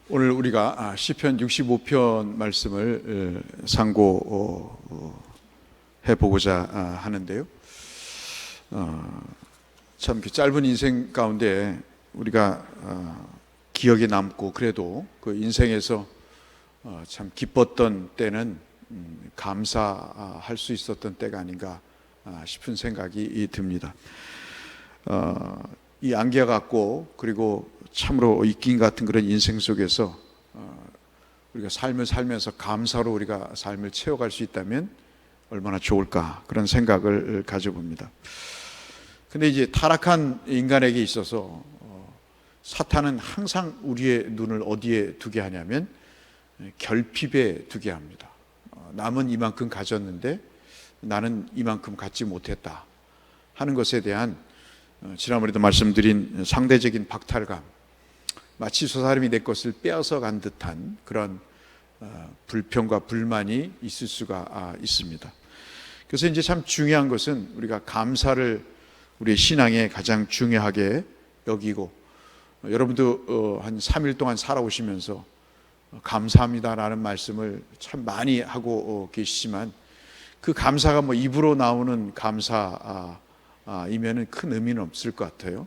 오늘 우리가 시편 65편 말씀을 상고해 보고자 하는데요. 참 짧은 인생 가운데 우리가 기억에 남고 그래도 그 인생에서 참 기뻤던 때는 감사할 수 있었던 때가 아닌가 싶은 생각이 듭니다. 이 안개 같고 그리고 참으로 입김 같은 그런 인생 속에서 우리가 삶을 살면서 감사로 우리가 삶을 채워갈 수 있다면 얼마나 좋을까, 그런 생각을 가져봅니다. 근데 이제 타락한 인간에게 있어서 사탄은 항상 우리의 눈을 어디에 두게 하냐면 결핍에 두게 합니다. 남은 이만큼 가졌는데 나는 이만큼 갖지 못했다 하는 것에 대한 지난번에도 말씀드린 상대적인 박탈감, 마치 저 사람이 내 것을 빼앗아 간 듯한 그런 불평과 불만이 있을 수가 있습니다. 그래서 이제 참 중요한 것은 우리가 감사를 우리의 신앙에 가장 중요하게 여기고, 여러분도 한 3일 동안 살아오시면서 감사합니다라는 말씀을 참 많이 하고 계시지만 그 감사가 뭐 입으로 나오는 감사이면은 큰 의미는 없을 것 같아요.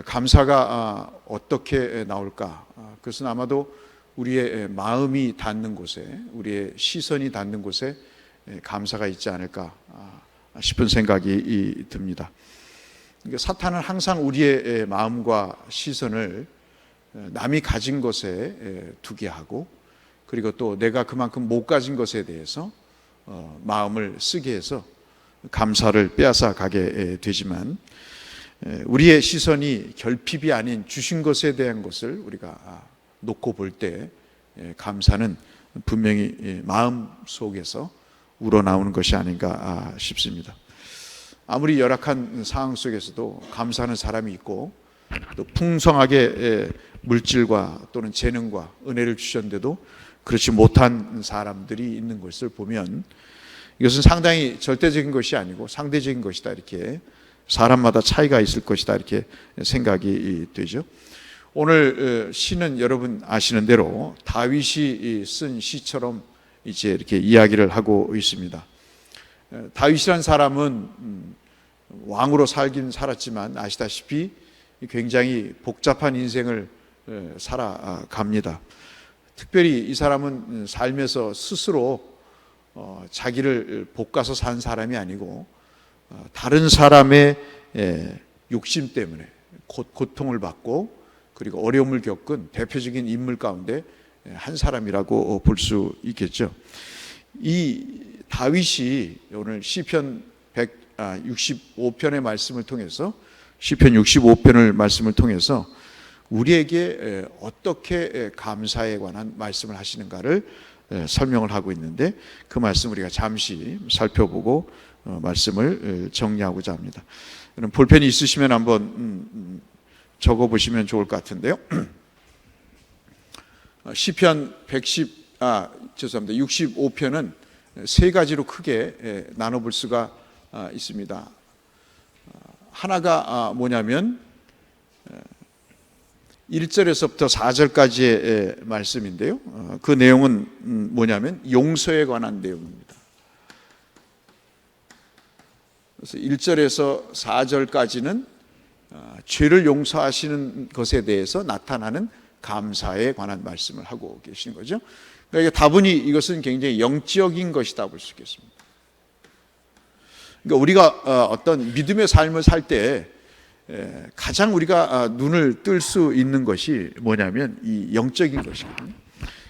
감사가 어떻게 나올까? 그것은 아마도 우리의 마음이 닿는 곳에, 우리의 시선이 닿는 곳에 감사가 있지 않을까 싶은 생각이 듭니다. 그러니까 사탄은 항상 우리의 마음과 시선을 남이 가진 것에 두게 하고, 그리고 또 내가 그만큼 못 가진 것에 대해서 마음을 쓰게 해서 감사를 빼앗아 가게 되지만, 우리의 시선이 결핍이 아닌 주신 것에 대한 것을 우리가 놓고 볼 때 감사는 분명히 마음 속에서 우러나오는 것이 아닌가 싶습니다. 아무리 열악한 상황 속에서도 감사하는 사람이 있고, 또 풍성하게 물질과 또는 재능과 은혜를 주셨는데도 그렇지 못한 사람들이 있는 것을 보면 이것은 상당히 절대적인 것이 아니고 상대적인 것이다, 이렇게 사람마다 차이가 있을 것이다, 이렇게 생각이 되죠. 오늘 시는 여러분 아시는 대로 다윗이 쓴 시처럼 이제 이렇게 이야기를 하고 있습니다. 다윗이란 사람은 왕으로 살긴 살았지만 아시다시피 굉장히 복잡한 인생을 살아갑니다. 특별히 이 사람은 삶에서 스스로 자기를 볶아서 산 사람이 아니고 다른 사람의 욕심 때문에 고통을 받고 그리고 어려움을 겪은 대표적인 인물 가운데 한 사람이라고 볼 수 있겠죠. 이 다윗이 오늘 시편 165편의 말씀을 통해서, 시편 65편을 말씀을 통해서 우리에게 어떻게 감사에 관한 말씀을 하시는가를 설명을 하고 있는데, 그 말씀 우리가 잠시 살펴보고 말씀을 정리하고자 합니다. 여러분 볼펜이 있으시면 한번 적어보시면 좋을 것 같은데요. 시편 65편은 세 가지로 크게 나눠볼 수가 있습니다. 하나가 뭐냐면 1절에서부터 4절까지의 말씀인데요. 그 내용은 뭐냐면 용서에 관한 내용입니다. 그래서 1절에서 4절까지는 죄를 용서하시는 것에 대해서 나타나는 감사에 관한 말씀을 하고 계신 거죠. 그러니까 다분히 이것은 굉장히 영적인 것이다 볼 수 있겠습니다. 그러니까 우리가 어떤 믿음의 삶을 살 때 가장 우리가 눈을 뜰 수 있는 것이 뭐냐면 이 영적인 것이거든요.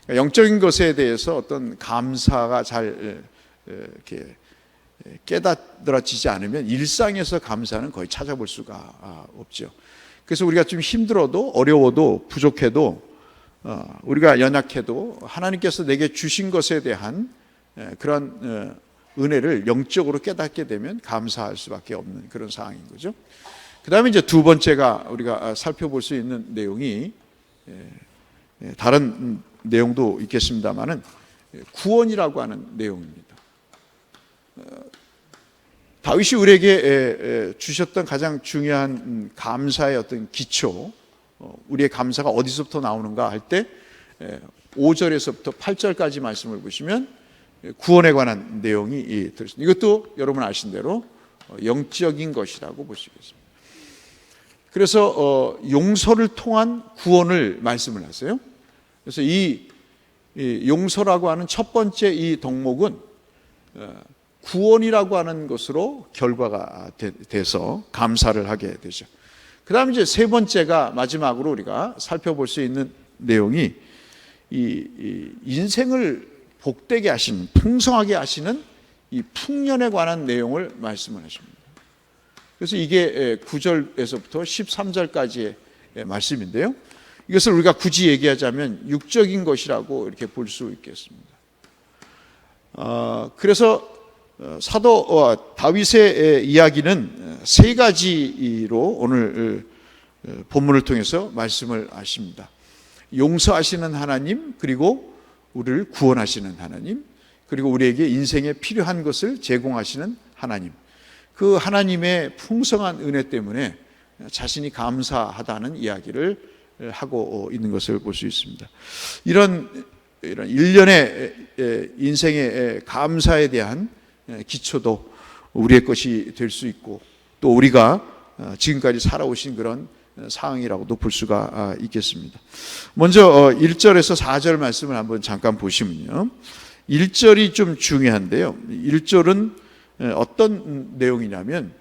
그러니까 영적인 것에 대해서 어떤 감사가 잘 이렇게 깨달아지지 않으면 일상에서 감사는 거의 찾아볼 수가 없죠. 그래서 우리가 좀 힘들어도 어려워도 부족해도 우리가 연약해도 하나님께서 내게 주신 것에 대한 그런 은혜를 영적으로 깨닫게 되면 감사할 수밖에 없는 그런 상황인 거죠. 그 다음에 이제 두 번째가 우리가 살펴볼 수 있는 내용이, 다른 내용도 있겠습니다만은 구원이라고 하는 내용입니다. 다윗이 우리에게 주셨던 가장 중요한 감사의 어떤 기초, 우리의 감사가 어디서부터 나오는가 할 때 5절에서부터 8절까지 말씀을 보시면 구원에 관한 내용이 들어있습니다. 이것도 여러분 아신 대로 영적인 것이라고 볼 수 있겠습니다. 그래서 용서를 통한 구원을 말씀을 하세요. 그래서 이 용서라고 하는 첫 번째 이 덕목은 구원이라고 하는 것으로 결과가 돼서 감사를 하게 되죠. 그 다음에 이제 세 번째가 마지막으로 우리가 살펴볼 수 있는 내용이 이 인생을 복되게 하시는, 풍성하게 하시는 이 풍년에 관한 내용을 말씀을 하십니다. 그래서 이게 9절에서부터 13절까지의 말씀인데요. 이것을 우리가 굳이 얘기하자면 육적인 것이라고 이렇게 볼 수 있겠습니다. 그래서 사도 다윗의 이야기는 세 가지로 오늘 본문을 통해서 말씀을 하십니다. 용서하시는 하나님, 그리고 우리를 구원하시는 하나님, 그리고 우리에게 인생에 필요한 것을 제공하시는 하나님. 그 하나님의 풍성한 은혜 때문에 자신이 감사하다는 이야기를 하고 있는 것을 볼 수 있습니다. 이런 일련의 인생의 감사에 대한 기초도 우리의 것이 될 수 있고, 또 우리가 지금까지 살아오신 그런 상황이라고도 볼 수가 있겠습니다. 먼저 1절에서 4절 말씀을 한번 잠깐 보시면요, 1절이 좀 중요한데요. 1절은 어떤 내용이냐면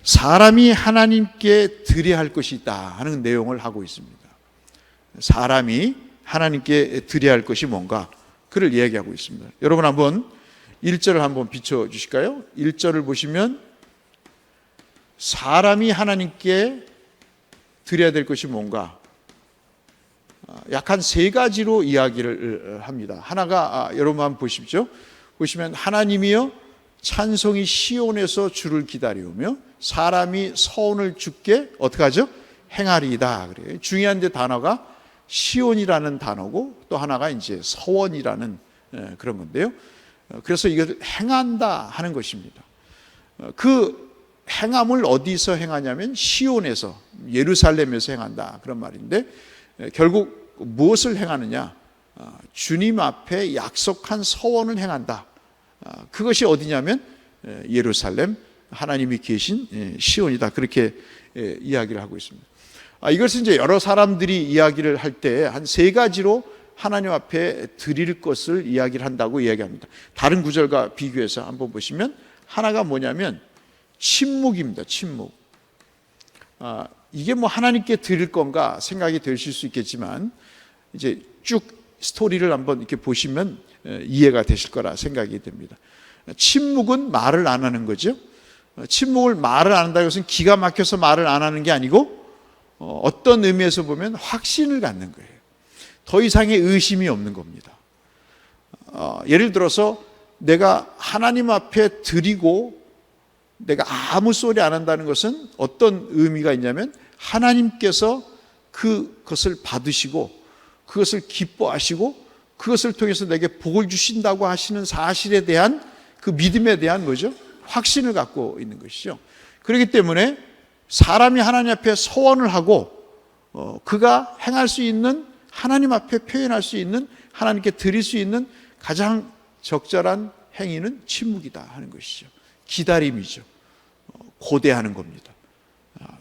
사람이 하나님께 드려야 할 것이 있다 하는 내용을 하고 있습니다. 사람이 하나님께 드려야 할 것이 뭔가, 그를 이야기하고 있습니다. 여러분 한번 1절을 한번 비춰주실까요? 1절을 보시면 사람이 하나님께 드려야 될 것이 뭔가, 약 한 세 가지로 이야기를 합니다. 하나가 여러분 한번 보십시오. 보시면 하나님이여 찬송이 시온에서 주를 기다리오며 사람이 서원을 주께 어떻게 하죠? 행하리이다. 그래요. 중요한 단어가 시온이라는 단어고, 또 하나가 이제 서원이라는 그런 건데요. 그래서 이것을 행한다 하는 것입니다. 그 행함을 어디서 행하냐면 시온에서, 예루살렘에서 행한다 그런 말인데, 결국 무엇을 행하느냐? 주님 앞에 약속한 서원을 행한다. 그것이 어디냐면 예루살렘, 하나님이 계신 시온이다. 그렇게 이야기를 하고 있습니다. 이것은 이제 여러 사람들이 이야기를 할 때 한 세 가지로 하나님 앞에 드릴 것을 이야기를 한다고 이야기합니다. 다른 구절과 비교해서 한번 보시면 하나가 뭐냐면 침묵입니다. 침묵. 이게 뭐 하나님께 드릴 건가 생각이 되실 수 있겠지만, 이제 쭉 스토리를 한번 이렇게 보시면 이해가 되실 거라 생각이 됩니다. 침묵은 말을 안 하는 거죠. 침묵을 말을 안 한다는 것은 기가 막혀서 말을 안 하는 게 아니고, 어떤 의미에서 보면 확신을 갖는 거예요. 더 이상의 의심이 없는 겁니다. 예를 들어서 내가 하나님 앞에 드리고 내가 아무 소리 안 한다는 것은 어떤 의미가 있냐면, 하나님께서 그것을 받으시고 그것을 기뻐하시고 그것을 통해서 내게 복을 주신다고 하시는 사실에 대한 그 믿음에 대한 뭐죠? 확신을 갖고 있는 것이죠. 그렇기 때문에 사람이 하나님 앞에 서원을 하고 그가 행할 수 있는, 하나님 앞에 표현할 수 있는, 하나님께 드릴 수 있는 가장 적절한 행위는 침묵이다 하는 것이죠. 기다림이죠. 고대하는 겁니다.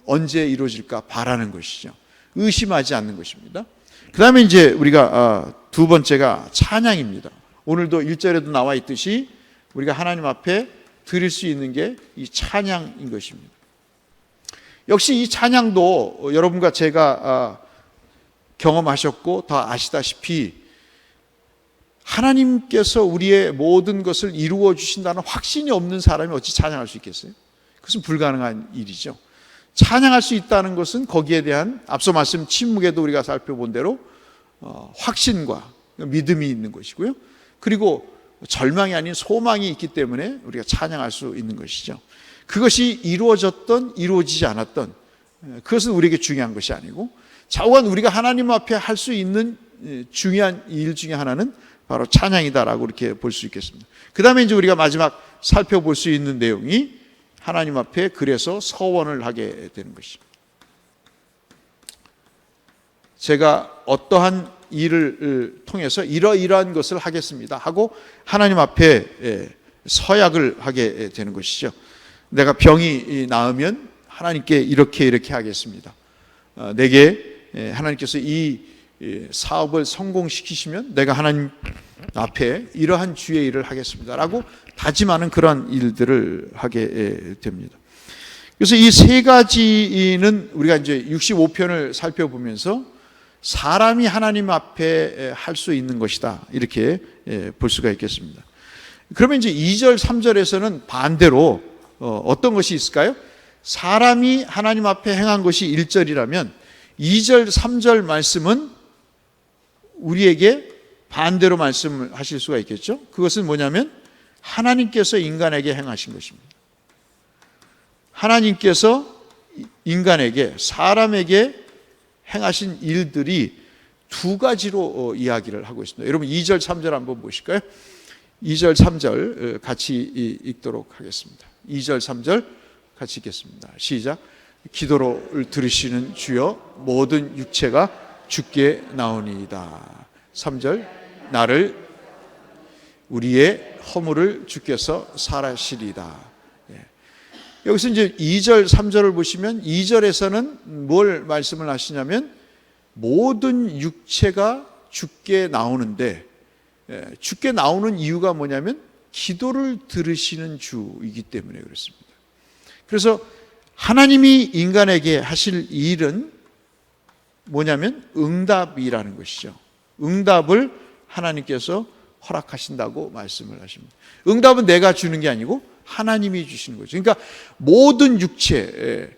언제 이루어질까 바라는 것이죠. 의심하지 않는 것입니다. 그 다음에 이제 우리가 두 번째가 찬양입니다. 오늘도 1절에도 나와 있듯이 우리가 하나님 앞에 드릴 수 있는 게 이 찬양인 것입니다. 역시 이 찬양도 여러분과 제가 경험하셨고 다 아시다시피, 하나님께서 우리의 모든 것을 이루어 주신다는 확신이 없는 사람이 어찌 찬양할 수 있겠어요? 그것은 불가능한 일이죠. 찬양할 수 있다는 것은 거기에 대한, 앞서 말씀 침묵에도 우리가 살펴본 대로 확신과 믿음이 있는 것이고요. 그리고 절망이 아닌 소망이 있기 때문에 우리가 찬양할 수 있는 것이죠. 그것이 이루어졌던 이루어지지 않았던, 그것은 우리에게 중요한 것이 아니고, 좌우간 우리가 하나님 앞에 할 수 있는 중요한 일 중에 하나는 바로 찬양이다라고 이렇게 볼 수 있겠습니다. 그 다음에 이제 우리가 마지막 살펴볼 수 있는 내용이 하나님 앞에 그래서 서원을 하게 되는 것입니다. 제가 어떠한 일을 통해서 이러이러한 것을 하겠습니다 하고 하나님 앞에 서약을 하게 되는 것이죠. 내가 병이 나으면 하나님께 이렇게 하겠습니다. 내게 하나님께서 이 사업을 성공시키시면 내가 하나님 앞에 이러한 주의 일을 하겠습니다 라고 다짐하는 그러한 일들을 하게 됩니다. 그래서 이 세 가지는 우리가 이제 65편을 살펴보면서 사람이 하나님 앞에 할 수 있는 것이다 이렇게 볼 수가 있겠습니다. 그러면 이제 2절 3절에서는 반대로 어떤 것이 있을까요? 사람이 하나님 앞에 행한 것이 1절이라면 2절 3절 말씀은 우리에게 반대로 말씀을 하실 수가 있겠죠. 그것은 뭐냐면 하나님께서 인간에게 행하신 것입니다. 하나님께서 인간에게, 사람에게 행하신 일들이 두 가지로 이야기를 하고 있습니다. 여러분 2절 3절 한번 보실까요? 2절 3절 같이 읽도록 하겠습니다. 2절 3절 같이 읽겠습니다. 시작. 기도를 들으시는 주여 모든 육체가 주께 나오니이다. 3절 나를 우리의 허물을 주께서 살하시리다. 여기서 이제 2절 3절을 보시면 2절에서는 뭘 말씀을 하시냐면 모든 육체가 주께 나오는데 주께 나오는 이유가 뭐냐면 기도를 들으시는 주이기 때문에 그렇습니다. 그래서 하나님이 인간에게 하실 일은 뭐냐면 응답이라는 것이죠. 응답을 하나님께서 허락하신다고 말씀을 하십니다. 응답은 내가 주는 게 아니고 하나님이 주시는 거죠. 그러니까 모든 육체,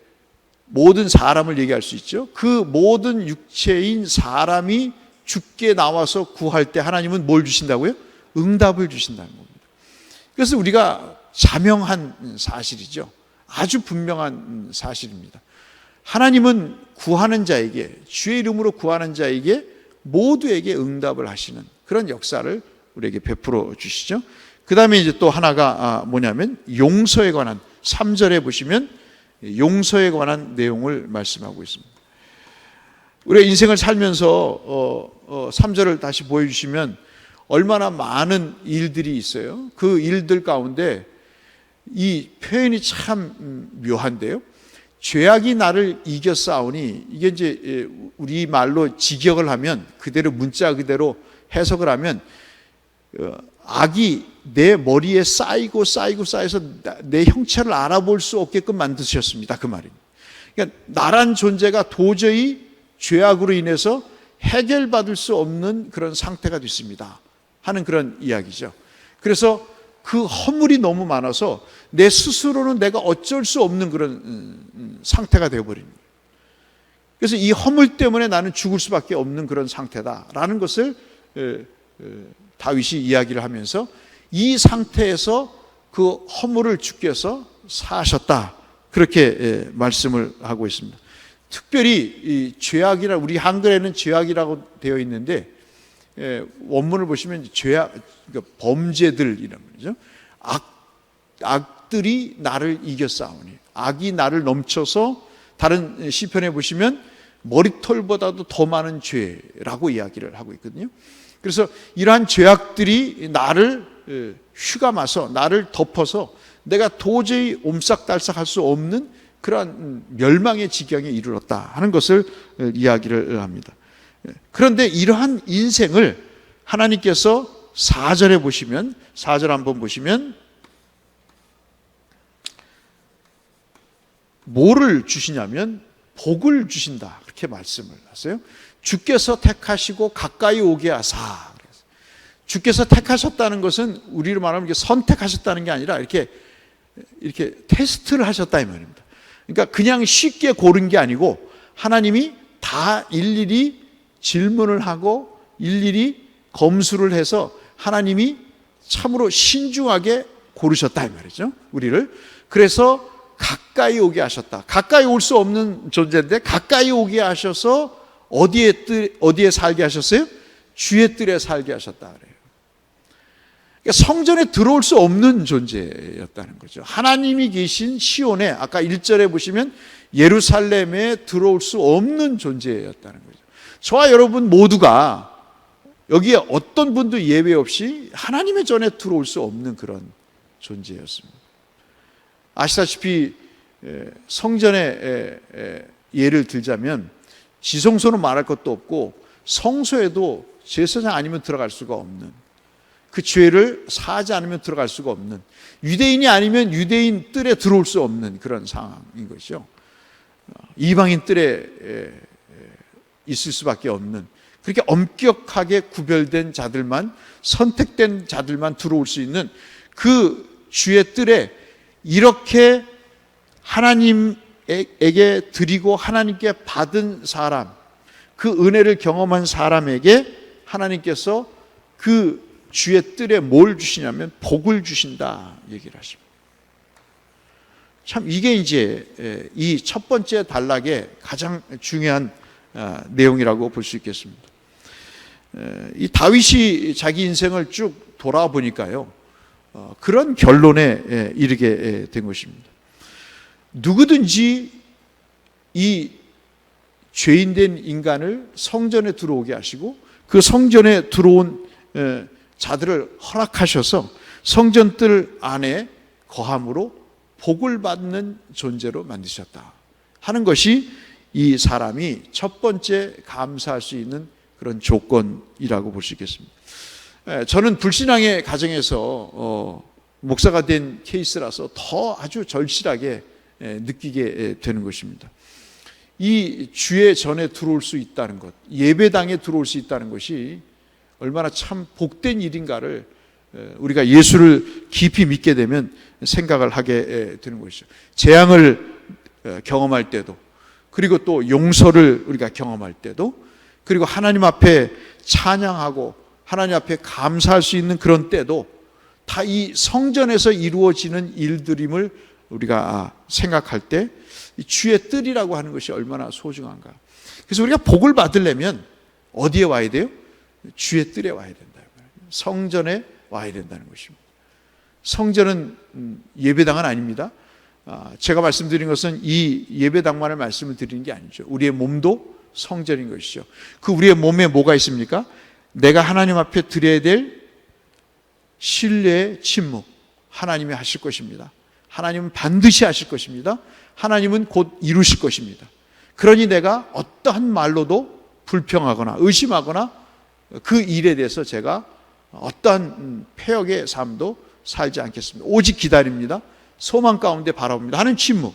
모든 사람을 얘기할 수 있죠. 그 모든 육체인 사람이 주께 나와서 구할 때 하나님은 뭘 주신다고요? 응답을 주신다는 겁니다. 그래서 우리가 자명한 사실이죠. 아주 분명한 사실입니다. 하나님은 구하는 자에게, 주의 이름으로 구하는 자에게 모두에게 응답을 하시는 그런 역사를 우리에게 베풀어 주시죠. 그 다음에 이제 또 하나가 뭐냐면 용서에 관한 3절에 보시면 용서에 관한 내용을 말씀하고 있습니다. 우리가 인생을 살면서 3절을 다시 보여주시면 얼마나 많은 일들이 있어요. 그 일들 가운데 이 표현이 참 묘한데요. 죄악이 나를 이겨 싸우니, 이게 이제 우리 말로 직역을 하면 그대로 문자 그대로 해석을 하면 악이 내 머리에 쌓여서 내 형체를 알아볼 수 없게끔 만드셨습니다. 그 말입니다. 그러니까 나란 존재가 도저히 죄악으로 인해서 해결받을 수 없는 그런 상태가 됐습니다 하는 그런 이야기죠. 그래서 그 허물이 너무 많아서 내 스스로는 내가 어쩔 수 없는 그런 상태가 되어버립니다. 그래서 이 허물 때문에 나는 죽을 수밖에 없는 그런 상태다라는 것을 다윗이 이야기를 하면서 이 상태에서 그 허물을 주께서 사하셨다 그렇게 말씀을 하고 있습니다. 특별히 이 죄악이라, 우리 한글에는 죄악이라고 되어 있는데 원문을 보시면 죄악, 그러니까 범죄들이란 말이죠. 악들이 나를 이겨 싸우니, 악이 나를 넘쳐서, 다른 시편에 보시면 머리털보다도 더 많은 죄라고 이야기를 하고 있거든요. 그래서 이러한 죄악들이 나를 휘감아서 나를 덮어서 내가 도저히 옴싹달싹할 수 없는 그러한 멸망의 지경에 이르렀다 하는 것을 이야기를 합니다. 그런데 이러한 인생을 하나님께서 4절에 보시면, 4절 한번 보시면 뭐를 주시냐면 복을 주신다 그렇게 말씀을 하세요. 주께서 택하시고 가까이 오게 하사. 주께서 택하셨다는 것은 우리로 말하면 선택하셨다는 게 아니라 이렇게 테스트를 하셨다 이 말입니다. 그러니까 그냥 쉽게 고른 게 아니고 하나님이 다 일일이 질문을 하고 일일이 검수를 해서 하나님이 참으로 신중하게 고르셨다 이 말이죠. 우리를. 그래서 가까이 오게 하셨다. 가까이 올 수 없는 존재인데 가까이 오게 하셔서 어디에 살게 하셨어요? 주의 뜰에 살게 하셨다 그래요. 그러니까 성전에 들어올 수 없는 존재였다는 거죠. 하나님이 계신 시온에, 아까 1절에 보시면 예루살렘에 들어올 수 없는 존재였다는 거죠. 저와 여러분 모두가 여기에 어떤 분도 예외 없이 하나님의 전에 들어올 수 없는 그런 존재였습니다. 아시다시피 성전의 예를 들자면 지성소는 말할 것도 없고 성소에도 제사장 아니면 들어갈 수가 없는, 그 죄를 사하지 않으면 들어갈 수가 없는, 유대인이 아니면 유대인 뜰에 들어올 수 없는 그런 상황인 것이죠. 이방인 뜰에 있을 수밖에 없는, 그렇게 엄격하게 구별된 자들만, 선택된 자들만 들어올 수 있는 그 주의 뜰에 이렇게 하나님에게 드리고 하나님께 받은 사람, 그 은혜를 경험한 사람에게 하나님께서 그 주의 뜰에 뭘 주시냐면 복을 주신다 얘기를 하십니다. 참 이게 이제 이 첫 번째 단락의 가장 중요한 내용이라고 볼 수 있겠습니다. 이 다윗이 자기 인생을 쭉 돌아보니까요, 그런 결론에 이르게 된 것입니다. 누구든지 이 죄인된 인간을 성전에 들어오게 하시고 그 성전에 들어온 자들을 허락하셔서 성전뜰 안에 거함으로 복을 받는 존재로 만드셨다 하는 것이 이 사람이 첫 번째 감사할 수 있는 그런 조건이라고 볼 수 있겠습니다. 저는 불신앙의 가정에서 목사가 된 케이스라서 더 아주 절실하게 느끼게 되는 것입니다. 이 주의 전에 들어올 수 있다는 것, 예배당에 들어올 수 있다는 것이 얼마나 참 복된 일인가를 우리가 예수를 깊이 믿게 되면 생각을 하게 되는 것이죠. 재앙을 경험할 때도, 그리고 또 용서를 우리가 경험할 때도, 그리고 하나님 앞에 찬양하고 하나님 앞에 감사할 수 있는 그런 때도 다 이 성전에서 이루어지는 일들임을 우리가 생각할 때 주의 뜰이라고 하는 것이 얼마나 소중한가. 그래서 우리가 복을 받으려면 어디에 와야 돼요? 주의 뜰에 와야 된다. 성전에 와야 된다는 것입니다. 성전은 예배당은 아닙니다. 제가 말씀드린 것은 이 예배당만을 말씀을 드리는 게 아니죠. 우리의 몸도 성전인 것이죠. 그 우리의 몸에 뭐가 있습니까? 내가 하나님 앞에 드려야 될 신뢰의 침묵, 하나님이 하실 것입니다. 하나님은 반드시 하실 것입니다. 하나님은 곧 이루실 것입니다. 그러니 내가 어떠한 말로도 불평하거나 의심하거나 그 일에 대해서 제가 어떠한 폐역의 삶도 살지 않겠습니다. 오직 기다립니다. 소망 가운데 바라봅니다 하는 침묵,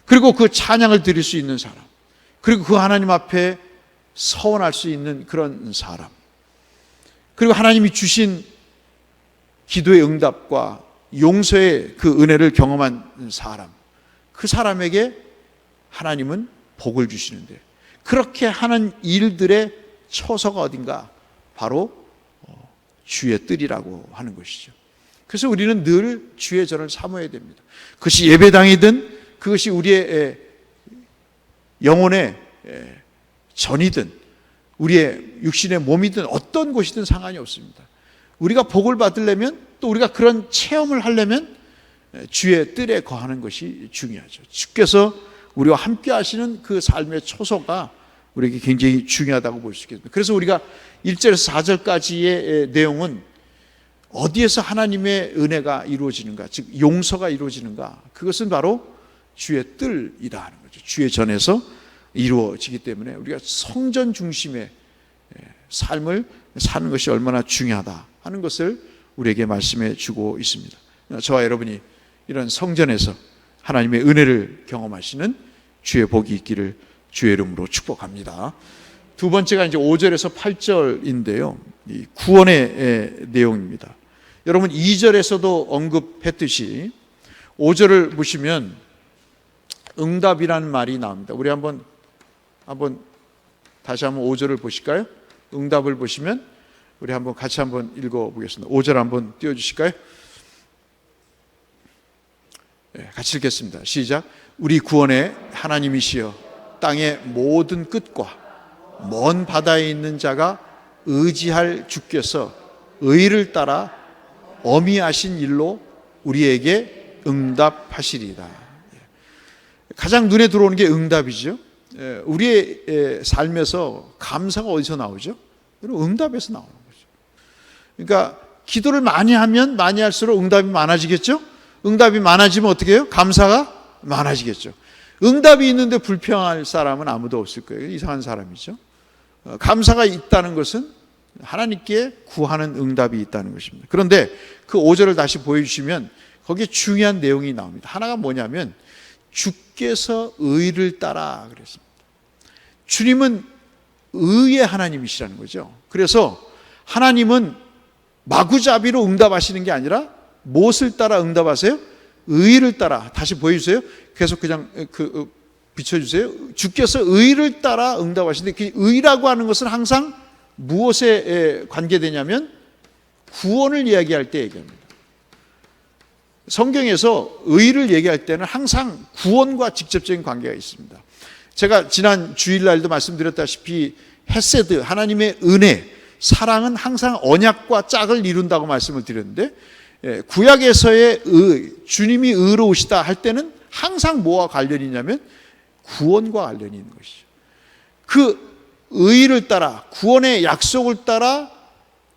그리고 그 찬양을 드릴 수 있는 사람, 그리고 그 하나님 앞에 서원할 수 있는 그런 사람, 그리고 하나님이 주신 기도의 응답과 용서의 그 은혜를 경험한 사람, 그 사람에게 하나님은 복을 주시는데, 그렇게 하는 일들의 처소가 어딘가? 바로 주의 뜰이라고 하는 것이죠. 그래서 우리는 늘 주의 전을 사모해야 됩니다. 그것이 예배당이든 그것이 우리의 영혼의 전이든 우리의 육신의 몸이든 어떤 곳이든 상관이 없습니다. 우리가 복을 받으려면, 또 우리가 그런 체험을 하려면 주의 뜰에 거하는 것이 중요하죠. 주께서 우리와 함께 하시는 그 삶의 초소가 우리에게 굉장히 중요하다고 볼 수 있겠습니다. 그래서 우리가 1절에서 4절까지의 내용은 어디에서 하나님의 은혜가 이루어지는가, 즉 용서가 이루어지는가, 그것은 바로 주의 뜰이다 하는 거죠. 주의 전에서 이루어지기 때문에 우리가 성전 중심의 삶을 사는 것이 얼마나 중요하다 하는 것을 우리에게 말씀해 주고 있습니다. 저와 여러분이 이런 성전에서 하나님의 은혜를 경험하시는 주의 복이 있기를 주의 이름으로 축복합니다. 두 번째가 이제 5절에서 8절인데요. 이 구원의 내용입니다. 여러분 2절에서도 언급했듯이 5절을 보시면 응답이라는 말이 나옵니다. 우리 한번 다시 한번 5절을 보실까요? 응답을 보시면 우리 한번 같이 한번 읽어보겠습니다. 5절 한번 띄워주실까요? 네, 같이 읽겠습니다. 시작. 우리 구원의 하나님이시여 땅의 모든 끝과 먼 바다에 있는 자가 의지할 주께서 의를 따라 어미하신 일로 우리에게 응답하시리다. 가장 눈에 들어오는 게 응답이죠. 우리의 삶에서 감사가 어디서 나오죠? 응답에서 나오는 거죠. 그러니까 기도를 많이 하면 많이 할수록 응답이 많아지겠죠? 응답이 많아지면 어떻게 해요? 감사가 많아지겠죠. 응답이 있는데 불평할 사람은 아무도 없을 거예요. 이상한 사람이죠. 감사가 있다는 것은 하나님께 구하는 응답이 있다는 것입니다. 그런데 그 5절을 다시 보여주시면 거기에 중요한 내용이 나옵니다. 하나가 뭐냐면 주께서 의를 따라 그랬습니다. 주님은 의의 하나님이시라는 거죠. 그래서 하나님은 마구잡이로 응답하시는 게 아니라 무엇을 따라 응답하세요? 의를 따라. 다시 보여주세요. 계속 그냥 비춰주세요. 주께서 의를 따라 응답하시는데 그 의라고 하는 것은 항상 무엇에 관계되냐면 구원을 이야기할 때 얘기합니다. 성경에서 의를 얘기할 때는 항상 구원과 직접적인 관계가 있습니다. 제가 지난 주일날도 말씀드렸다시피 헤세드, 하나님의 은혜, 사랑은 항상 언약과 짝을 이룬다고 말씀을 드렸는데 구약에서의 의, 주님이 의로우시다 할 때는 항상 뭐와 관련이 있냐면 구원과 관련이 있는 것이죠. 그 의를 따라 구원의 약속을 따라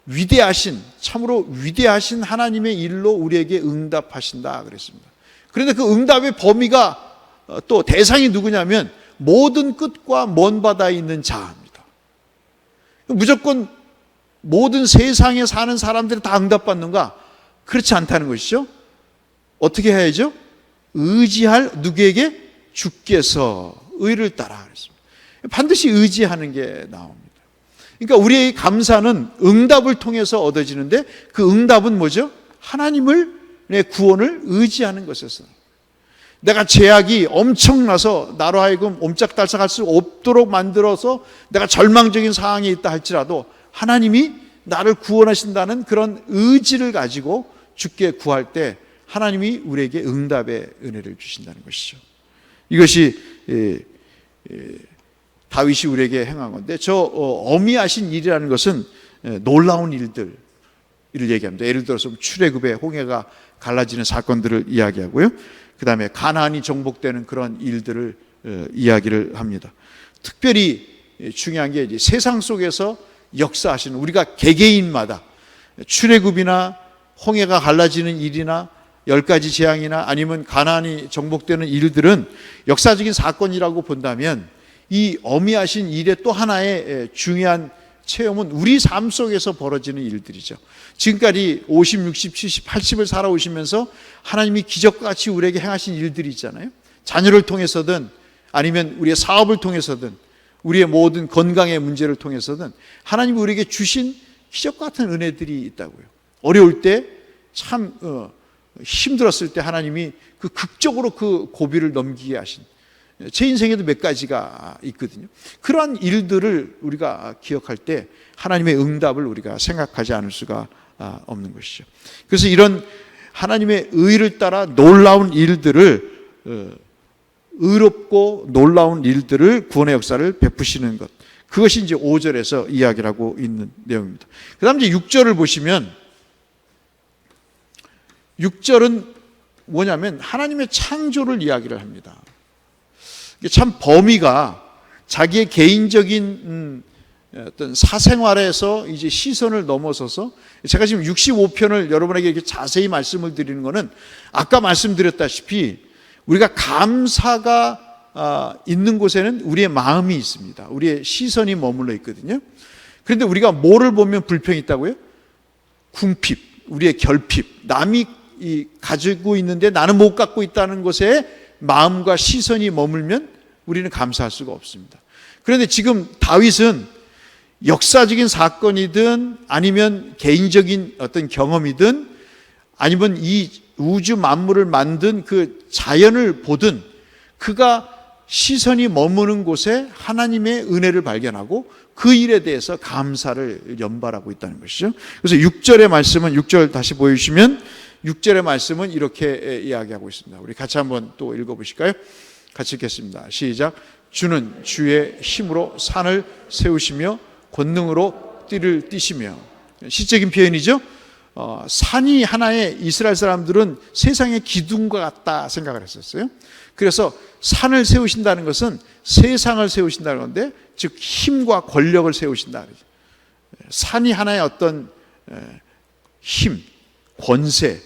위대하신, 참으로 위대하신 하나님의 일로 우리에게 응답하신다 그랬습니다. 그런데 그 응답의 범위가 또 대상이 누구냐면 모든 끝과 먼 바다에 있는 자입니다. 무조건 모든 세상에 사는 사람들이 다 응답받는가? 그렇지 않다는 것이죠. 어떻게 해야죠? 의지할 누구에게? 주께서 의를 따라 그랬습니다. 반드시 의지하는 게 나옵니다. 그러니까 우리의 감사는 응답을 통해서 얻어지는데 그 응답은 뭐죠? 하나님을, 내 구원을 의지하는 것에서. 내가 죄악이 엄청나서 나로 하여금 옴짝달싹할 수 없도록 만들어서 내가 절망적인 상황에 있다 할지라도 하나님이 나를 구원하신다는 그런 의지를 가지고 주께 구할 때 하나님이 우리에게 응답의 은혜를 주신다는 것이죠. 이것이 다윗이 우리에게 행한 건데 저 어미하신 일이라는 것은 놀라운 일들을 얘기합니다. 예를 들어서 출애굽의 홍해가 갈라지는 사건들을 이야기하고요. 그 다음에 가나안이 정복되는 그런 일들을 이야기를 합니다. 특별히 중요한 게 이제 세상 속에서 역사하시는 우리가 개개인마다 출애굽이나 홍해가 갈라지는 일이나 10가지 재앙이나 아니면 가나안이 정복되는 일들은 역사적인 사건이라고 본다면 이 어미하신 일의 또 하나의 중요한 체험은 우리 삶 속에서 벌어지는 일들이죠. 지금까지 50, 60, 70, 80을 살아오시면서 하나님이 기적과 같이 우리에게 행하신 일들이 있잖아요. 자녀를 통해서든 아니면 우리의 사업을 통해서든 우리의 모든 건강의 문제를 통해서든 하나님이 우리에게 주신 기적과 같은 은혜들이 있다고요. 어려울 때 참 힘들었을 때 하나님이 그 극적으로 그 고비를 넘기게 하신 제 인생에도 몇 가지가 있거든요. 그러한 일들을 우리가 기억할 때 하나님의 응답을 우리가 생각하지 않을 수가 없는 것이죠. 그래서 이런 하나님의 의를 따라 놀라운 일들을 의롭고 놀라운 일들을 구원의 역사를 베푸시는 것, 그것이 이제 5절에서 이야기를 하고 있는 내용입니다. 그 다음 이제 6절을 보시면 6절은 뭐냐면 하나님의 창조를 이야기를 합니다. 참 범위가 자기의 개인적인 어떤 사생활에서 이제 시선을 넘어서서 제가 지금 65편을 여러분에게 이렇게 자세히 말씀을 드리는 것은 아까 말씀드렸다시피 우리가 감사가 있는 곳에는 우리의 마음이 있습니다. 우리의 시선이 머물러 있거든요. 그런데 우리가 뭐를 보면 불평이 있다고요? 궁핍, 우리의 결핍, 남이 가지고 있는데 나는 못 갖고 있다는 것에 마음과 시선이 머물면 우리는 감사할 수가 없습니다. 그런데 지금 다윗은 역사적인 사건이든 아니면 개인적인 어떤 경험이든 아니면 이 우주 만물을 만든 그 자연을 보든 그가 시선이 머무는 곳에 하나님의 은혜를 발견하고 그 일에 대해서 감사를 연발하고 있다는 것이죠. 그래서 6절의 말씀은 6절 다시 보여주시면 6절의 말씀은 이렇게 이야기하고 있습니다. 우리 같이 한번 또 읽어보실까요? 같이 읽겠습니다. 시작. 주는 주의 힘으로 산을 세우시며 권능으로 띠를 띠시며. 시적인 표현이죠. 산이 하나의 이스라엘 사람들은 세상의 기둥과 같다 생각을 했었어요. 그래서 산을 세우신다는 것은 세상을 세우신다는 건데, 즉 힘과 권력을 세우신다. 산이 하나의 어떤 힘, 권세,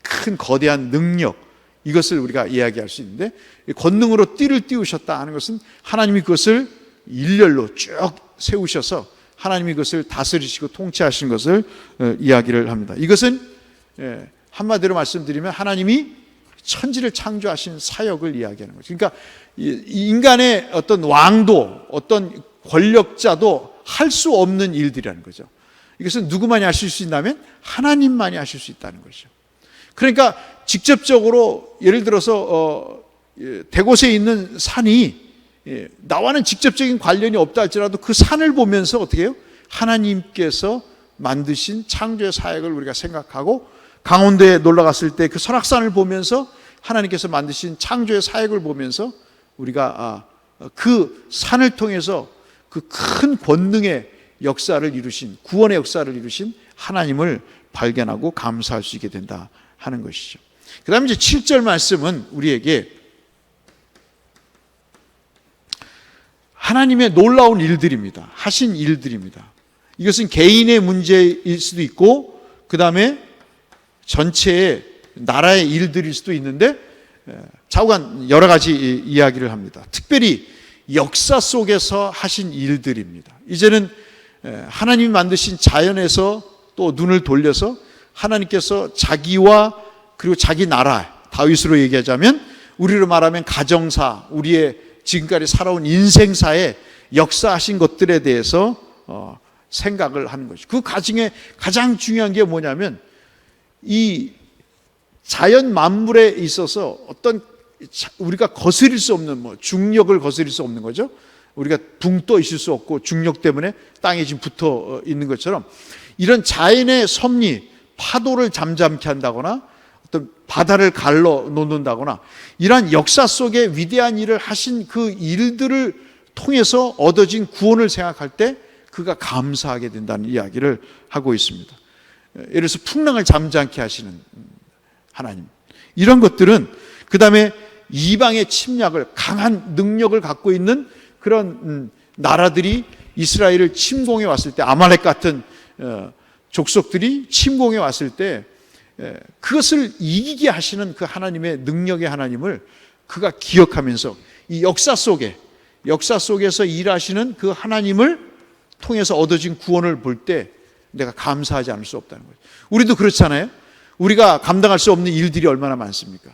큰 거대한 능력, 이것을 우리가 이야기할 수 있는데, 권능으로 띠를 띄우셨다 하는 것은 하나님이 그것을 일렬로 쭉 세우셔서 하나님이 그것을 다스리시고 통치하신 것을 이야기를 합니다. 이것은 한마디로 말씀드리면 하나님이 천지를 창조하신 사역을 이야기하는 거죠. 그러니까 인간의 어떤 왕도, 어떤 권력자도 할 수 없는 일들이라는 거죠. 이것은 누구만이 하실 수 있다면 하나님만이 하실 수 있다는 것이죠. 그러니까 직접적으로 예를 들어서 대곳에 있는 산이 나와는 직접적인 관련이 없다 할지라도 그 산을 보면서 어떻게 해요? 하나님께서 만드신 창조의 사역을 우리가 생각하고, 강원도에 놀러 갔을 때 그 설악산을 보면서 하나님께서 만드신 창조의 사역을 보면서 우리가 그 산을 통해서 그 큰 권능의 역사를 이루신, 구원의 역사를 이루신 하나님을 발견하고 감사할 수 있게 된다 하는 것이죠. 그 다음에 이제 7절 말씀은 우리에게 하나님의 놀라운 일들입니다. 하신 일들입니다. 이것은 개인의 문제일 수도 있고, 그 다음에 전체의 나라의 일들일 수도 있는데, 좌우간 여러 가지 이야기를 합니다. 특별히 역사 속에서 하신 일들입니다. 이제는 하나님이 만드신 자연에서 또 눈을 돌려서 하나님께서 자기와 그리고 자기 나라, 다윗으로 얘기하자면 우리로 말하면 가정사, 우리의 지금까지 살아온 인생사에 역사하신 것들에 대해서 생각을 하는 것이죠. 그 가정에 가장 중요한 게 뭐냐면, 이 자연 만물에 있어서 어떤 우리가 거스릴 수 없는 중력을 거스릴 수 없는 거죠. 우리가 붕 떠 있을 수 없고 중력 때문에 땅에 지금 붙어 있는 것처럼, 이런 자연의 섭리, 파도를 잠잠케 한다거나 어떤 바다를 갈라 놓는다거나, 이러한 역사 속에 위대한 일을 하신 그 일들을 통해서 얻어진 구원을 생각할 때 그가 감사하게 된다는 이야기를 하고 있습니다. 예를 들어서 풍랑을 잠잠케 하시는 하나님, 이런 것들은, 그 다음에 이방의 침략을, 강한 능력을 갖고 있는 그런 나라들이 이스라엘을 침공해 왔을 때, 아말렉 같은 족속들이 침공해 왔을 때 그것을 이기게 하시는 그 하나님의 능력의 하나님을 그가 기억하면서 이 역사 속에서 일하시는 그 하나님을 통해서 얻어진 구원을 볼 때 내가 감사하지 않을 수 없다는 거예요. 우리도 그렇잖아요. 우리가 감당할 수 없는 일들이 얼마나 많습니까?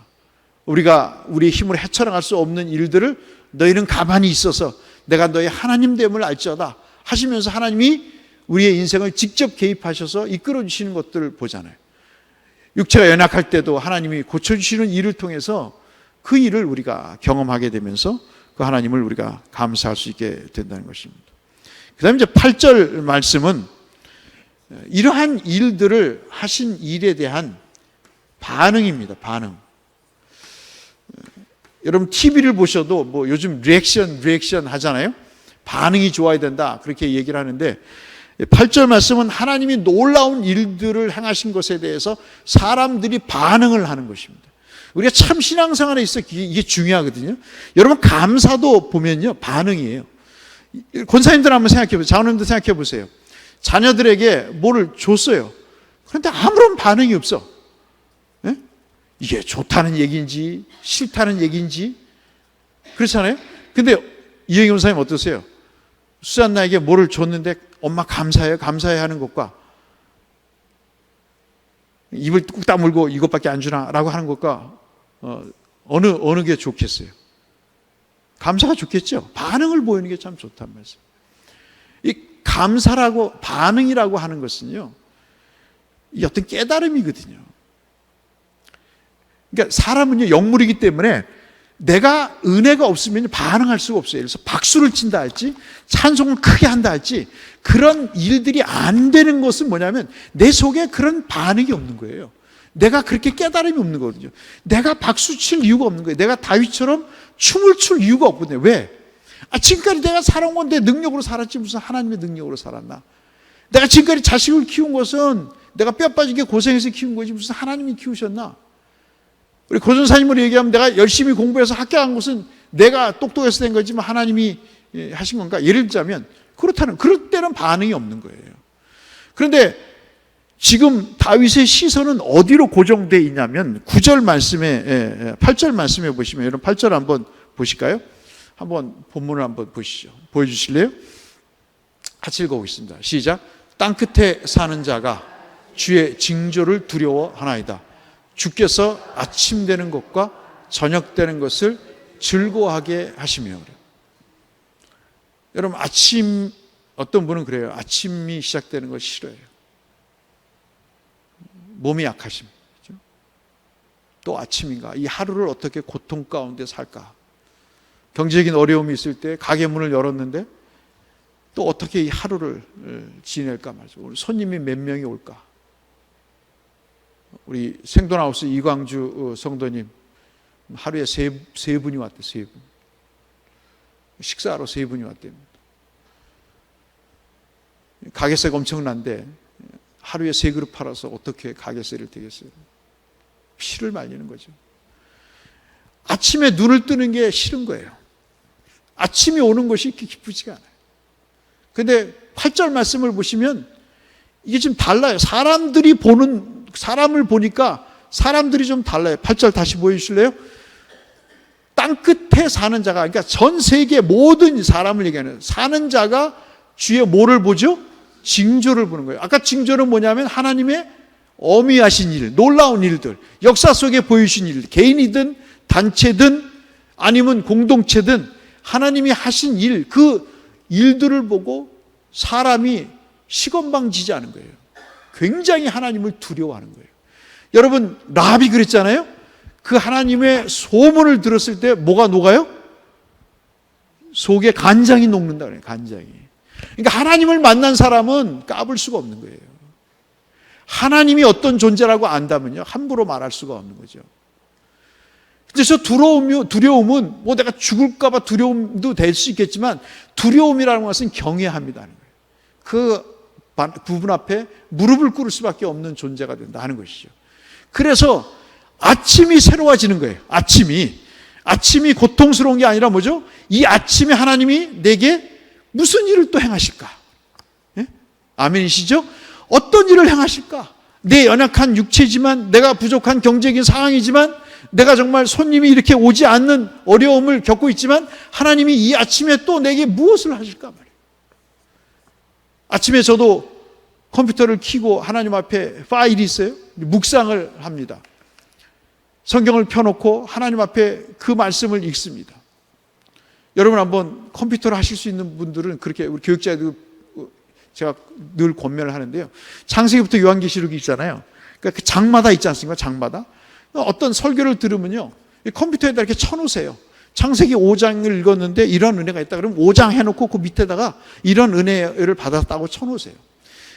우리가 우리의 힘으로 헤쳐나갈 수 없는 일들을 너희는 가만히 있어서 내가 너희 하나님 됨을 알지어다 하시면서 하나님이 우리의 인생을 직접 개입하셔서 이끌어 주시는 것들을 보잖아요. 육체가 연약할 때도 하나님이 고쳐주시는 일을 통해서 그 일을 우리가 경험하게 되면서 그 하나님을 우리가 감사할 수 있게 된다는 것입니다. 그 다음에 이제 8절 말씀은 이러한 일들을 하신 일에 대한 반응입니다. 반응. 여러분 TV를 보셔도 요즘 리액션 하잖아요. 반응이 좋아야 된다 그렇게 얘기를 하는데, 8절 말씀은 하나님이 놀라운 일들을 행하신 것에 대해서 사람들이 반응을 하는 것입니다. 우리가 참 신앙생활에 있어 이게 중요하거든요. 여러분 감사도 보면요 반응이에요. 권사님들 한번 생각해 보세요. 장로님들 생각해 보세요. 자녀들에게 뭐를 줬어요. 그런데 아무런 반응이 없어. 네? 이게 좋다는 얘기인지 싫다는 얘기인지 그렇잖아요. 근데 이영희 권사님 어떠세요? 수잔나에게 뭐를 줬는데 엄마 감사해요 하는 것과, 입을 꾹 다물고 이것밖에 안 주나 라고 하는 것과 어느 게 좋겠어요? 감사가 좋겠죠. 반응을 보이는 게 참 좋단 말씀. 이 감사라고 반응이라고 하는 것은요, 이 어떤 깨달음이거든요. 그러니까 사람은요 영물이기 때문에 내가 은혜가 없으면 반응할 수가 없어요. 그래서 박수를 친다 할지 찬송을 크게 한다 할지 그런 일들이 안 되는 것은 뭐냐면 내 속에 그런 반응이 없는 거예요. 내가 그렇게 깨달음이 없는 거거든요. 내가 박수 칠 이유가 없는 거예요. 내가 다윗처럼 춤을 출 이유가 없거든요. 왜? 지금까지 내가 살아온 건 내 능력으로 살았지 무슨 하나님의 능력으로 살았나? 내가 지금까지 자식을 키운 것은 내가 뼈 빠지게 고생해서 키운 거지 무슨 하나님이 키우셨나? 우리 고전사님으로 얘기하면 내가 열심히 공부해서 합격한 것은 내가 똑똑해서 된 거지만 하나님이 하신 건가? 예를 들자면 그럴 때는 반응이 없는 거예요. 그런데 지금 다윗의 시선은 어디로 고정되어 있냐면 9절 말씀에 8절 말씀에 보시면 여러분 8절 한번 보실까요? 한번 본문을 한번 보시죠. 보여주실래요? 같이 읽어보겠습니다. 시작. 땅끝에 사는 자가 주의 징조를 두려워하나이다. 주께서 아침 되는 것과 저녁 되는 것을 즐거워하게 하시며. 여러분 아침, 어떤 분은 그래요. 아침이 시작되는 걸 싫어해요. 몸이 약하십니다. 또 아침인가? 이 하루를 어떻게 고통 가운데 살까? 경제적인 어려움이 있을 때 가게 문을 열었는데 또 어떻게 이 하루를 지낼까 말이죠. 오늘 손님이 몇 명이 올까? 우리 생돈하우스 이광주 성도님 하루에 세 분이 왔대요. 세 분. 식사하러 세 분이 왔대요. 가게세가 엄청난데 하루에 3그릇 팔아서 어떻게 가게세를 되겠어요? 피를 말리는 거죠. 아침에 눈을 뜨는 게 싫은 거예요. 아침이 오는 것이 기쁘지가 않아요. 그런데 8절 말씀을 보시면 이게 좀 달라요. 사람을 보니까 사람들이 좀 달라요. 8절 다시 보여주실래요? 땅끝에 사는 자가, 그러니까 전 세계 모든 사람을 얘기하는, 사는 자가 주의 뭐를 보죠? 징조를 보는 거예요. 아까 징조는 뭐냐면 하나님의 어미하신 일, 놀라운 일들, 역사 속에 보이신 일, 개인이든 단체든 아니면 공동체든 하나님이 하신 일, 그 일들을 보고 사람이 시건방지지 않은 거예요. 굉장히 하나님을 두려워하는 거예요. 여러분 라합이 그랬잖아요. 그 하나님의 소문을 들었을 때 뭐가 녹아요? 속에 간장이 녹는다 그래요. 간장이. 그러니까 하나님을 만난 사람은 까불 수가 없는 거예요. 하나님이 어떤 존재라고 안다면요 함부로 말할 수가 없는 거죠. 그래서 두려움은 뭐 내가 죽을까 봐 두려움도 될 수 있겠지만 두려움이라는 것은 경외합니다는 거예요. 그 부분 앞에 무릎을 꿇을 수밖에 없는 존재가 된다는 것이죠. 그래서 아침이 새로워지는 거예요. 아침이 고통스러운 게 아니라 뭐죠? 이 아침에 하나님이 내게 무슨 일을 또 행하실까? 예? 아멘이시죠? 어떤 일을 행하실까? 내 연약한 육체지만, 내가 부족한 경제적인 상황이지만, 내가 정말 손님이 이렇게 오지 않는 어려움을 겪고 있지만 하나님이 이 아침에 또 내게 무엇을 하실까 말이에요. 아침에 저도 컴퓨터를 켜고 하나님 앞에 파일이 있어요. 묵상을 합니다. 성경을 펴놓고 하나님 앞에 그 말씀을 읽습니다. 여러분 한번 컴퓨터를 하실 수 있는 분들은 그렇게, 우리 교육자들 제가 늘 권면을 하는데요. 창세기부터 요한계시록이 있잖아요. 그러니까 그 장마다 있지 않습니까? 장마다. 어떤 설교를 들으면요, 컴퓨터에다 이렇게 쳐놓으세요. 창세기 5장을 읽었는데 이런 은혜가 있다 그러면 5장 해놓고 그 밑에다가 이런 은혜를 받았다고 쳐놓으세요.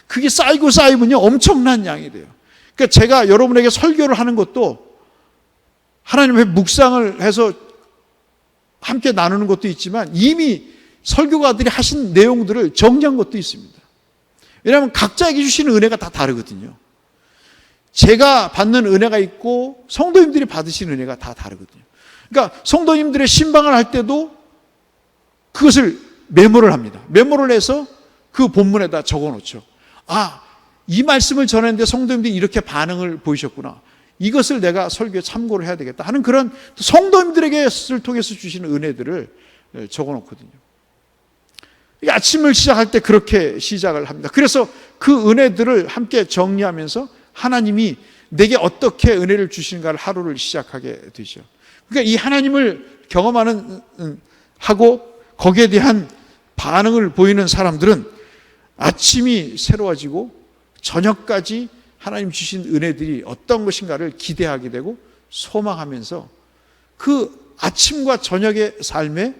그게 쌓이면요 엄청난 양이 돼요. 그러니까 제가 여러분에게 설교를 하는 것도 하나님의 묵상을 해서 함께 나누는 것도 있지만 이미 설교가들이 하신 내용들을 정리한 것도 있습니다. 왜냐하면 각자에게 주시는 은혜가 다 다르거든요. 제가 받는 은혜가 있고 성도님들이 받으시는 은혜가 다 다르거든요. 그러니까 성도님들의 신방을 할 때도 그것을 메모를 합니다. 메모를 해서 그 본문에다 적어놓죠. 아, 이 말씀을 전했는데 성도님들이 이렇게 반응을 보이셨구나. 이것을 내가 설교에 참고를 해야 되겠다 하는 그런 성도님들에게를 통해서 주시는 은혜들을 적어놓거든요. 아침을 시작할 때 그렇게 시작을 합니다. 그래서 그 은혜들을 함께 정리하면서 하나님이 내게 어떻게 은혜를 주시는가를 하루를 시작하게 되죠. 그러니까 이 하나님을 경험하는 하고 거기에 대한 반응을 보이는 사람들은 아침이 새로워지고 저녁까지 하나님 주신 은혜들이 어떤 것인가를 기대하게 되고 소망하면서 그 아침과 저녁의 삶에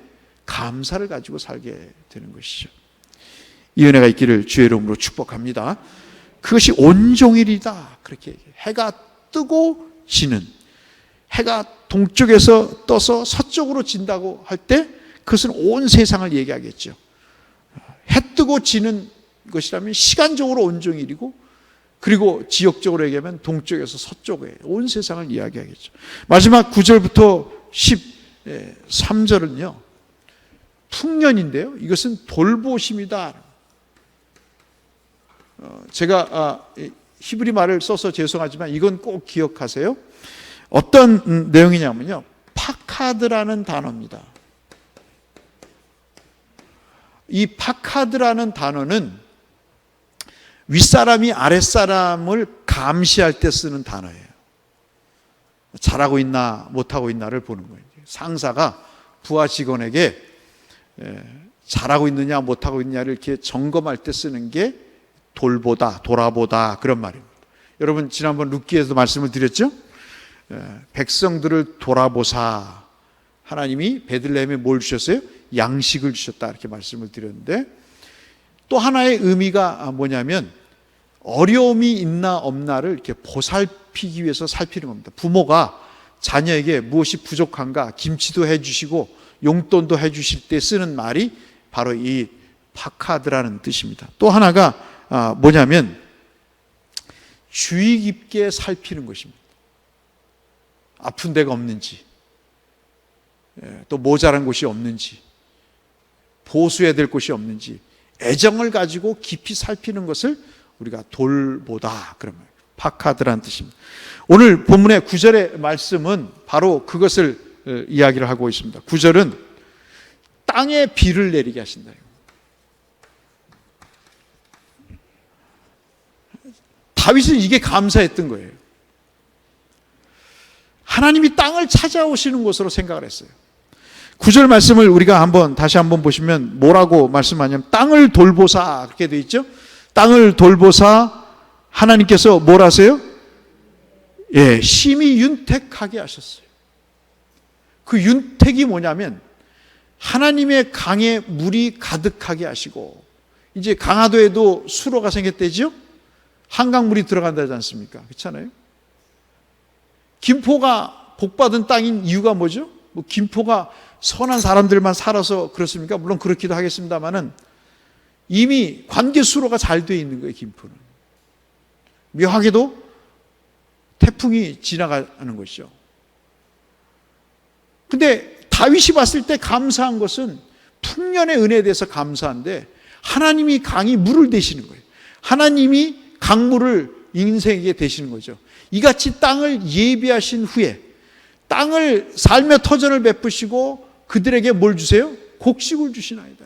감사를 가지고 살게 되는 것이죠. 이 은혜가 있기를 주의 이름으로 축복합니다. 그것이 온종일이다. 그렇게 얘기해요. 해가 뜨고 지는, 해가 동쪽에서 떠서 서쪽으로 진다고 할 때 그것은 온 세상을 얘기하겠죠. 해 뜨고 지는 것이라면 시간적으로 온종일이고 그리고 지역적으로 얘기하면 동쪽에서 서쪽에 온 세상을 이야기하겠죠. 마지막 9절부터 13절은요. 풍년인데요. 이것은 돌보심이다. 제가 히브리 말을 써서 죄송하지만 이건 꼭 기억하세요. 어떤 내용이냐면요. 파카드라는 단어입니다. 이 파카드라는 단어는 윗사람이 아랫사람을 감시할 때 쓰는 단어예요. 잘하고 있나 못하고 있나를 보는 거예요. 상사가 부하 직원에게 잘하고 있느냐 못하고 있느냐를 이렇게 점검할 때 쓰는 게 돌보다, 돌아보다 그런 말입니다. 여러분 지난번 룻기에서 말씀을 드렸죠? 백성들을 돌아보사 하나님이 베들레헴에 뭘 주셨어요? 양식을 주셨다 이렇게 말씀을 드렸는데 또 하나의 의미가 뭐냐면 어려움이 있나 없나를 이렇게 보살피기 위해서 살피는 겁니다. 부모가 자녀에게 무엇이 부족한가 김치도 해주시고 용돈도 해주실 때 쓰는 말이 바로 이 파카드라는 뜻입니다. 또 하나가 뭐냐면 주의 깊게 살피는 것입니다. 아픈 데가 없는지 또 모자란 곳이 없는지 보수해야 될 곳이 없는지 애정을 가지고 깊이 살피는 것을 우리가 돌보다 그러면 파카드라는 뜻입니다. 오늘 본문의 9절의 말씀은 바로 그것을 이야기를 하고 있습니다. 9절은 땅에 비를 내리게 하신다. 다윗은 이게 감사했던 거예요. 하나님이 땅을 찾아오시는 곳으로 생각을 했어요. 9절 말씀을 우리가 다시 한번 보시면 뭐라고 말씀하냐면 땅을 돌보사 그렇게 되어 있죠. 땅을 돌보사 하나님께서 뭘 하세요? 심히 윤택하게 하셨어요. 그 윤택이 뭐냐면 하나님의 강에 물이 가득하게 하시고 이제 강화도에도 수로가 생겼대죠. 한강물이 들어간다지 않습니까? 그렇잖아요. 김포가 복받은 땅인 이유가 뭐죠? 김포가 선한 사람들만 살아서 그렇습니까? 물론 그렇기도 하겠습니다만은 이미 관계 수로가 잘 되어 있는 거예요. 김포는 묘하게도 태풍이 지나가는 것이죠. 근데 다윗이 봤을 때 감사한 것은 풍년의 은혜에 대해서 감사한데 하나님이 강이 물을 대시는 거예요. 하나님이 강물을 인생에게 대시는 거죠. 이같이 땅을 예비하신 후에 땅을 삶의 터전을 베푸시고 그들에게 뭘 주세요? 곡식을 주시나이다.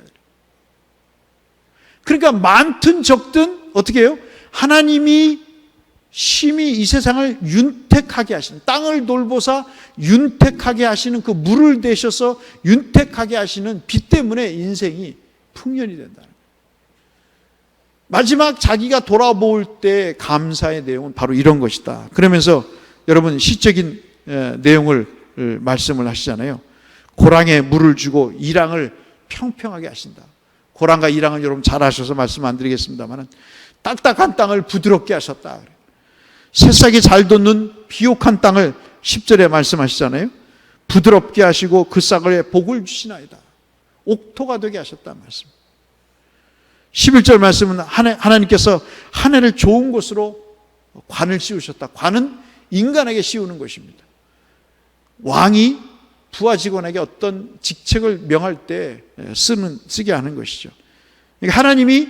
그러니까 많든 적든 어떻게 해요? 하나님이 심히 이 세상을 윤택하게 하시는 땅을 돌보사 윤택하게 하시는 그 물을 대셔서 윤택하게 하시는 빛 때문에 인생이 풍년이 된다는 거예요. 마지막 자기가 돌아볼 때 감사의 내용은 바로 이런 것이다. 그러면서 여러분 시적인 내용을 말씀을 하시잖아요. 고랑에 물을 주고 이랑을 평평하게 하신다. 고랑과 이랑은 여러분 잘 아셔서 말씀 안 드리겠습니다만 딱딱한 땅을 부드럽게 하셨다. 새싹이 잘 돋는 비옥한 땅을 10절에 말씀하시잖아요. 부드럽게 하시고 그 싹에 복을 주시나이다. 옥토가 되게 하셨다 말씀. 11절 말씀은 하나님께서 한 해를 좋은 곳으로 관을 씌우셨다. 관은 인간에게 씌우는 것입니다. 왕이 부하 직원에게 어떤 직책을 명할 때 쓰게 하는 것이죠. 그러니까 하나님이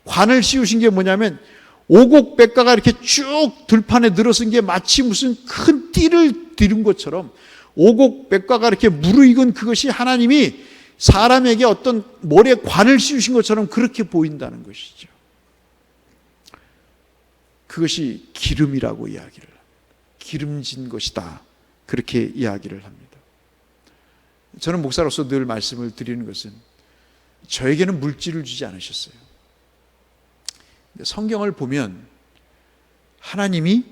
관을 씌우신 게 뭐냐면 오곡백과가 이렇게 쭉 들판에 늘어선 게 마치 무슨 큰 띠를 들은 것처럼 오곡백과가 이렇게 무르익은 그것이 하나님이 사람에게 어떤 머리에 관을 씌우신 것처럼 그렇게 보인다는 것이죠. 그것이 기름이라고 이야기를 합니다. 기름진 것이다. 그렇게 이야기를 합니다. 저는 목사로서 늘 말씀을 드리는 것은 저에게는 물질을 주지 않으셨어요. 성경을 보면 하나님이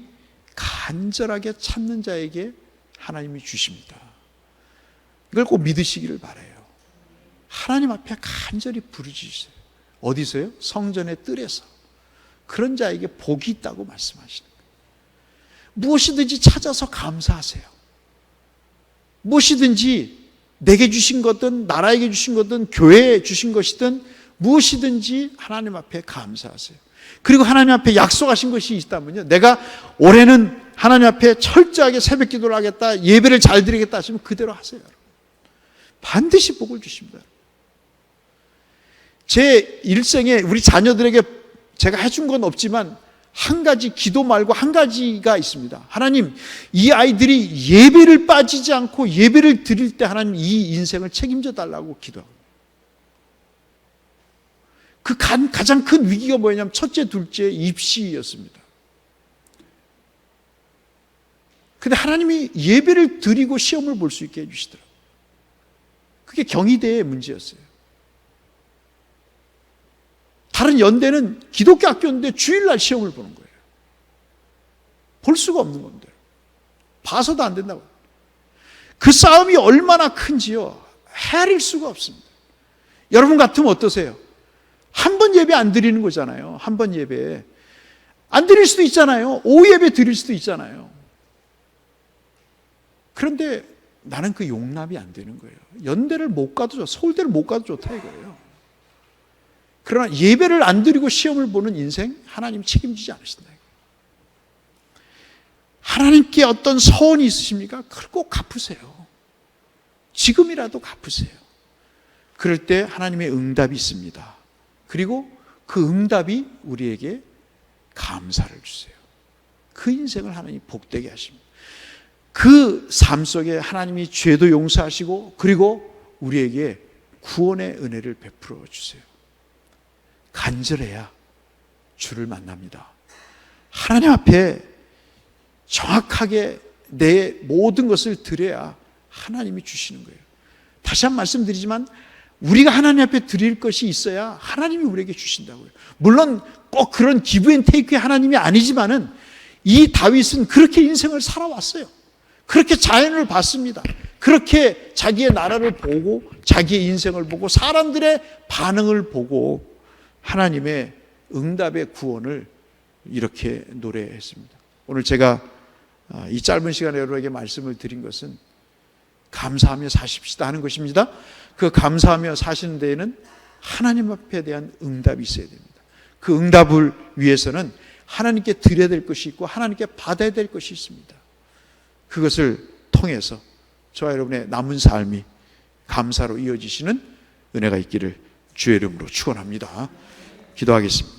간절하게 찾는 자에게 하나님이 주십니다. 이걸 꼭 믿으시기를 바라요. 하나님 앞에 간절히 부르짖으세요. 어디서요? 성전의 뜰에서. 그런 자에게 복이 있다고 말씀하시는 거예요. 무엇이든지 찾아서 감사하세요. 무엇이든지 내게 주신 것든 나라에게 주신 것든 교회에 주신 것이든 무엇이든지 하나님 앞에 감사하세요. 그리고 하나님 앞에 약속하신 것이 있다면요, 내가 올해는 하나님 앞에 철저하게 새벽 기도를 하겠다, 예배를 잘 드리겠다 하시면 그대로 하세요. 반드시 복을 주십니다. 제 일생에 우리 자녀들에게 제가 해준 건 없지만 한 가지 기도 말고 한 가지가 있습니다. 하나님, 이 아이들이 예배를 빠지지 않고 예배를 드릴 때 하나님 이 인생을 책임져 달라고 기도합니다. 그 가장 큰 위기가 뭐냐면 첫째, 둘째 입시였습니다. 근데 하나님이 예배를 드리고 시험을 볼 수 있게 해주시더라고요. 그게 경희대의 문제였어요. 다른 연대는 기독교 학교인데 주일날 시험을 보는 거예요. 볼 수가 없는 건데. 봐서도 안 된다고. 그 싸움이 얼마나 큰지요. 헤아릴 수가 없습니다. 여러분 같으면 어떠세요? 한 번 예배 안 드리는 거잖아요. 한 번 예배. 안 드릴 수도 있잖아요. 오후 예배 드릴 수도 있잖아요. 그런데 나는 그 용납이 안 되는 거예요. 연대를 못 가도 좋다. 서울대를 못 가도 좋다 이거예요. 그러나 예배를 안 드리고 시험을 보는 인생 하나님 책임지지 않으신다. 하나님께 어떤 서원이 있으십니까? 그걸 꼭 갚으세요. 지금이라도 갚으세요. 그럴 때 하나님의 응답이 있습니다. 그리고 그 응답이 우리에게 감사를 주세요. 그 인생을 하나님이 복되게 하십니다. 그 삶 속에 하나님이 죄도 용서하시고 그리고 우리에게 구원의 은혜를 베풀어 주세요. 간절해야 주를 만납니다. 하나님 앞에 정확하게 내 모든 것을 드려야 하나님이 주시는 거예요. 다시 한번 말씀드리지만 우리가 하나님 앞에 드릴 것이 있어야 하나님이 우리에게 주신다고요. 물론 꼭 그런 기브 앤 테이크의 하나님이 아니지만은 이 다윗은 그렇게 인생을 살아왔어요. 그렇게 자연을 봤습니다. 그렇게 자기의 나라를 보고 자기의 인생을 보고 사람들의 반응을 보고 하나님의 응답의 구원을 이렇게 노래했습니다. 오늘 제가 이 짧은 시간에 여러분에게 말씀을 드린 것은 감사하며 사십시다 하는 것입니다. 그 감사하며 사시는 데에는 하나님 앞에 대한 응답이 있어야 됩니다. 그 응답을 위해서는 하나님께 드려야 될 것이 있고 하나님께 받아야 될 것이 있습니다. 그것을 통해서 저와 여러분의 남은 삶이 감사로 이어지시는 은혜가 있기를 주의 이름으로 축원합니다. 기도하겠습니다.